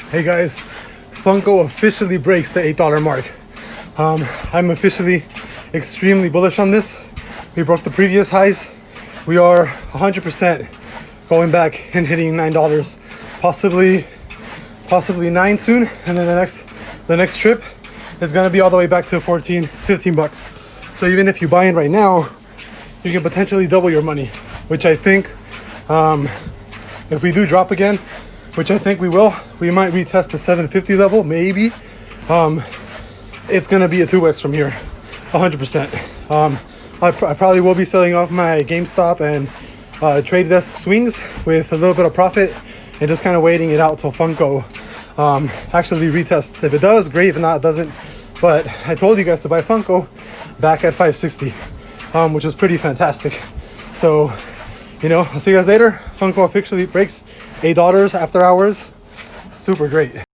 Hey guys, FUNKO officially breaks the $8 mark. I'm officially extremely bullish on this. We broke the previous highs. We are 100% going back and hitting $9, possibly 9 soon. And then the next trip is gonna be all the way back to 14, 15 bucks. So even if you buy in right now, you can potentially double your money, which I think, if we do drop again, which I think we will, we might retest the 750 level, maybe. It's gonna be a 2x from here, 100%. I probably will be selling off my GameStop and trade desk swings with a little bit of profit and just kind of waiting it out till FUNKO actually retests. If it does, great. If not, it doesn't. But I told you guys to buy FUNKO back at 560, which was pretty fantastic. So, you know, I'll see you guys later. FUNKO officially breaks $8 after hours. Super great.